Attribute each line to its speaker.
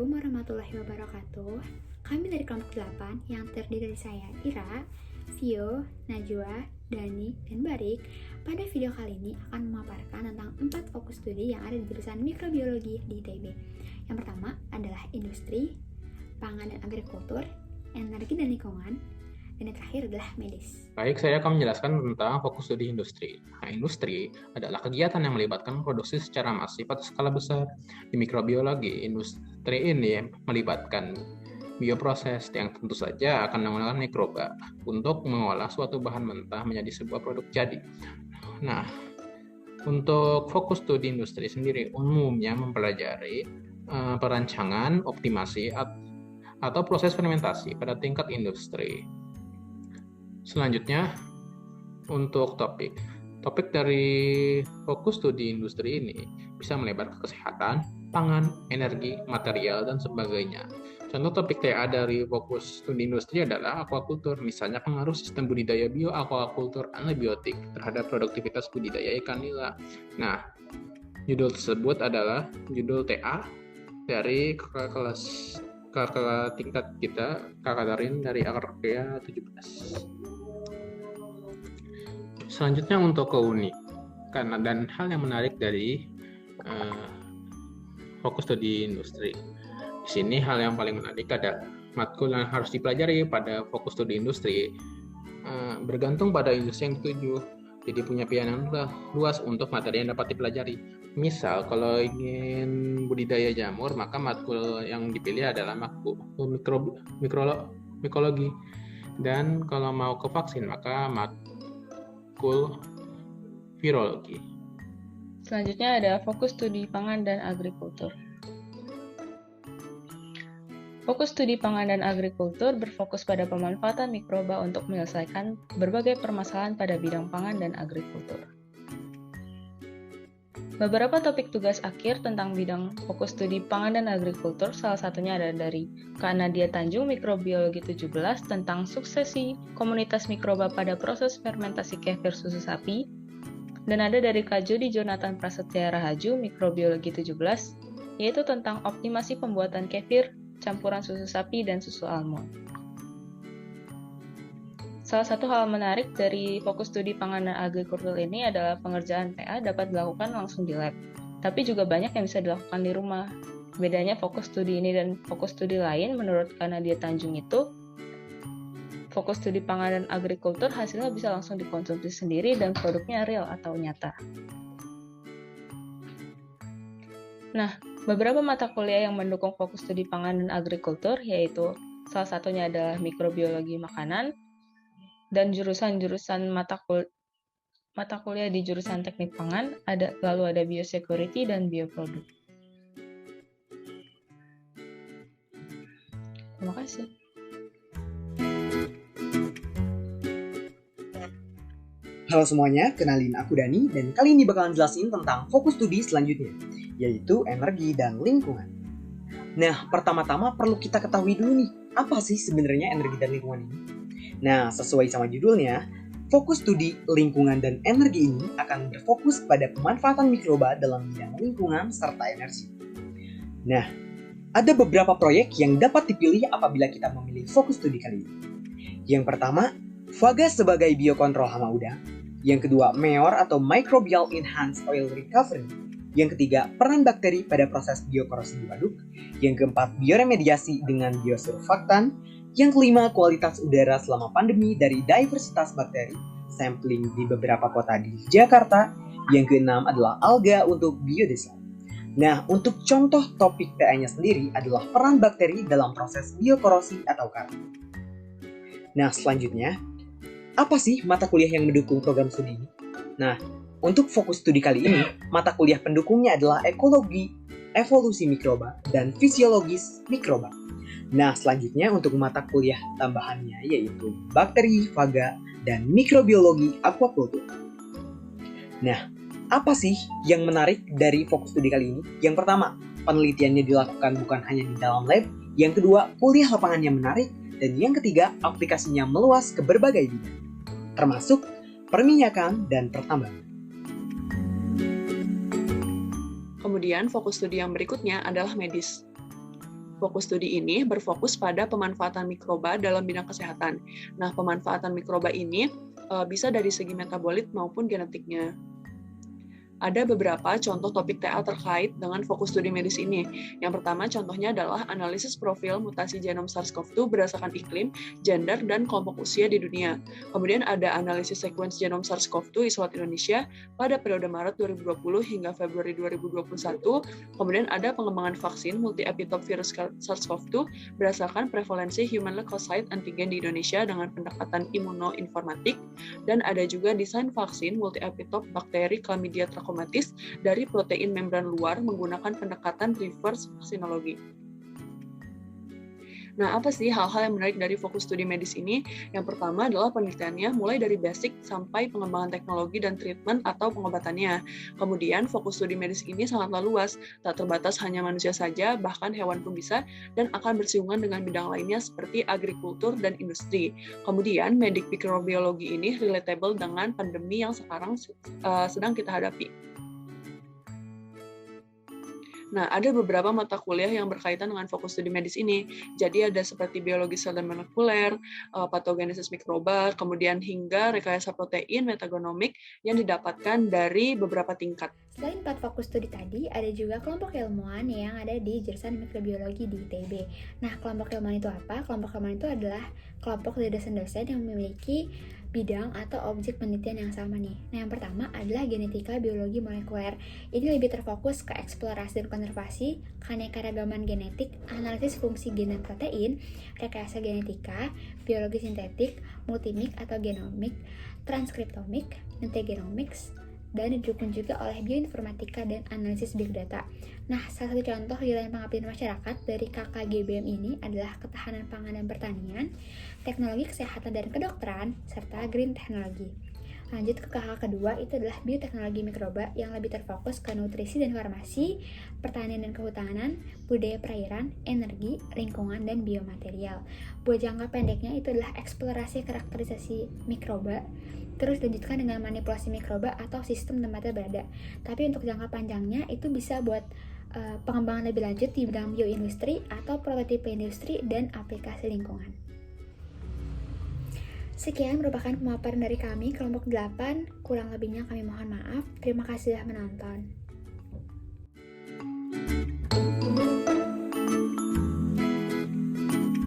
Speaker 1: Assalamualaikum warahmatullahi wabarakatuh. Kami dari kelompok 8 yang terdiri dari saya, Ira, Vio, Najwa, Dani, dan Barik. Pada video kali ini akan memaparkan tentang 4 fokus studi yang ada di jurusan mikrobiologi di ITB. Yang pertama adalah industri, pangan dan agrikultur, energi dan lingkungan, dan yang terakhir adalah medis.
Speaker 2: Baik, saya akan menjelaskan tentang fokus studi industri. Nah, industri adalah kegiatan yang melibatkan produksi secara masif atau skala besar. Di mikrobiologi, industri ini melibatkan bioproses yang tentu saja akan menggunakan mikroba untuk mengolah suatu bahan mentah menjadi sebuah produk jadi. Nah, untuk fokus studi industri sendiri umumnya mempelajari perancangan, optimasi, atau proses fermentasi pada tingkat industri. Selanjutnya, untuk topik dari fokus studi industri ini bisa melebar ke kesehatan, pangan, energi, material, dan sebagainya. Contoh topik TA dari fokus studi industri adalah aquaculture, misalnya pengaruh sistem budidaya aquaculture anabiotik terhadap produktivitas budidaya ikan nila. Nah, judul tersebut adalah judul TA dari kakak tingkat kita, Kakak Darin dari Akarya 17. Selanjutnya untuk keunikan dan hal yang menarik dari fokus studi industri. Di sini hal yang paling menarik adalah matkul yang harus dipelajari pada fokus studi industri bergantung pada industri yang dituju. Jadi punya pilihan yang luas untuk materi yang dapat dipelajari. Misal kalau ingin budidaya jamur, maka matkul yang dipilih adalah matkul mikrobiologi. Dan kalau mau ke vaksin, maka matkul virologi.
Speaker 3: Selanjutnya ada fokus studi pangan dan agrikultur. Fokus studi pangan dan agrikultur berfokus pada pemanfaatan mikroba untuk menyelesaikan berbagai permasalahan pada bidang pangan dan agrikultur. Beberapa topik tugas akhir tentang bidang fokus studi pangan dan agrikultur, salah satunya ada dari Kak Nadia Tanjung, Mikrobiologi 17, tentang suksesi komunitas mikroba pada proses fermentasi kefir susu sapi, dan ada dari Kak Jody Jonathan Prasetya Rahaju, Mikrobiologi 17, yaitu tentang optimasi pembuatan kefir, campuran susu sapi, dan susu almond. Salah satu hal menarik dari fokus studi pangan dan agrikultur ini adalah pengerjaan TA dapat dilakukan langsung di lab, tapi juga banyak yang bisa dilakukan di rumah. Bedanya fokus studi ini dan fokus studi lain menurut Kak Nadia Tanjung itu, fokus studi pangan dan agrikultur hasilnya bisa langsung dikonsumsi sendiri dan produknya real atau nyata. Nah, beberapa mata kuliah yang mendukung fokus studi pangan dan agrikultur yaitu salah satunya adalah mikrobiologi makanan dan jurusan-jurusan mata kuliah di jurusan teknik pangan, lalu ada biosecurity dan bioproduk. Terima kasih.
Speaker 4: Halo semuanya, kenalin aku Dani dan kali ini bakalan jelasin tentang fokus studi selanjutnya, yaitu energi dan lingkungan. Nah, pertama-tama perlu kita ketahui dulu nih, apa sih sebenarnya energi dan lingkungan ini? Nah, sesuai sama judulnya, fokus studi lingkungan dan energi ini akan berfokus pada pemanfaatan mikroba dalam bidang lingkungan serta energi. Nah, ada beberapa proyek yang dapat dipilih apabila kita memilih fokus studi kali ini. Yang pertama, Faga sebagai biokontrol hama udang. Yang kedua, MEOR atau Microbial Enhanced Oil Recovery. Yang ketiga, peran bakteri pada proses biokorosi di waduk. Yang keempat, bioremediasi dengan biosurfaktan. Yang kelima, kualitas udara selama pandemi dari diversitas bakteri, sampling di beberapa kota di Jakarta. Yang keenam adalah alga untuk biodesain. Nah, untuk contoh topik TA-nya sendiri adalah peran bakteri dalam proses biokorosi atau karbon. Nah, selanjutnya, apa sih mata kuliah yang mendukung program studi ini? Nah, untuk fokus studi kali ini, mata kuliah pendukungnya adalah ekologi, evolusi mikroba, dan fisiologis mikroba. Nah, selanjutnya untuk mata kuliah tambahannya yaitu bakteri, faga, dan mikrobiologi aquaculture. Nah, apa sih yang menarik dari fokus studi kali ini? Yang pertama, penelitiannya dilakukan bukan hanya di dalam lab. Yang kedua, kuliah lapangannya menarik. Dan yang ketiga, aplikasinya meluas ke berbagai bidang, termasuk perminyakan dan pertambangan.
Speaker 5: Kemudian fokus studi yang berikutnya adalah medis. Fokus studi ini berfokus pada pemanfaatan mikroba dalam bidang kesehatan. Nah, pemanfaatan mikroba ini bisa dari segi metabolit maupun genetiknya. Ada beberapa contoh topik TA terkait dengan fokus studi medis ini. Yang pertama contohnya adalah analisis profil mutasi genom SARS-CoV-2 berdasarkan iklim, gender, dan kelompok usia di dunia. Kemudian ada analisis sequence genom SARS-CoV-2 isolat Indonesia pada periode Maret 2020 hingga Februari 2021. Kemudian ada pengembangan vaksin multi-epitope virus SARS-CoV-2 berdasarkan prevalensi human leukocyte antigen di Indonesia dengan pendekatan imunoinformatik. Dan ada juga desain vaksin multi-epitope bakteri Chlamydia trachomatis dari protein membran luar menggunakan pendekatan reverse vaksinologi. Nah, apa sih hal-hal yang menarik dari fokus studi medis ini? Yang pertama adalah penelitiannya mulai dari basic sampai pengembangan teknologi dan treatment atau pengobatannya. Kemudian, fokus studi medis ini sangatlah luas, tak terbatas hanya manusia saja, bahkan hewan pun bisa, dan akan bersinggungan dengan bidang lainnya seperti agrikultur dan industri. Kemudian, medik mikrobiologi ini relatable dengan pandemi yang sekarang sedang kita hadapi. Nah, ada beberapa mata kuliah yang berkaitan dengan fokus studi medis ini. Jadi ada seperti biologi sel dan molekuler, patogenesis mikroba, kemudian hingga rekayasa protein metagenomik yang didapatkan dari beberapa tingkat.
Speaker 1: Selain 4 fokus studi tadi, ada juga kelompok ilmuwan yang ada di jurusan mikrobiologi di ITB. Nah, kelompok ilmuwan itu apa? Kelompok ilmuwan itu adalah kelompok dari dosen-dosen yang memiliki bidang atau objek penelitian yang sama nih. Nah, yang pertama adalah genetika biologi molekuler. Ini lebih terfokus ke eksplorasi dan konservasi, keanekaragaman genetik, analisis fungsi gen dan protein, rekayasa genetika, biologi sintetik, multimik atau genomik, transkriptomik, metagenomics, dan didukung juga oleh bioinformatika dan analisis big data. Nah, salah satu contoh wilayah pengabdian masyarakat dari KKGBM ini adalah ketahanan pangan dan pertanian, teknologi kesehatan dan kedokteran, serta green technology. Lanjut ke KK kedua, itu adalah bioteknologi mikroba yang lebih terfokus ke nutrisi dan farmasi, pertanian dan kehutanan, budaya perairan, energi, lingkungan, dan biomaterial. Buat jangka pendeknya itu adalah eksplorasi karakterisasi mikroba, terus dilanjutkan dengan manipulasi mikroba atau sistem tempatnya berada. Tapi untuk jangka panjangnya itu bisa buat pengembangan lebih lanjut di bidang bioindustri atau prototipe industri dan aplikasi lingkungan. Sekian merupakan pemaparan dari kami kelompok 8, kurang lebihnya kami mohon maaf. Terima kasih sudah menonton.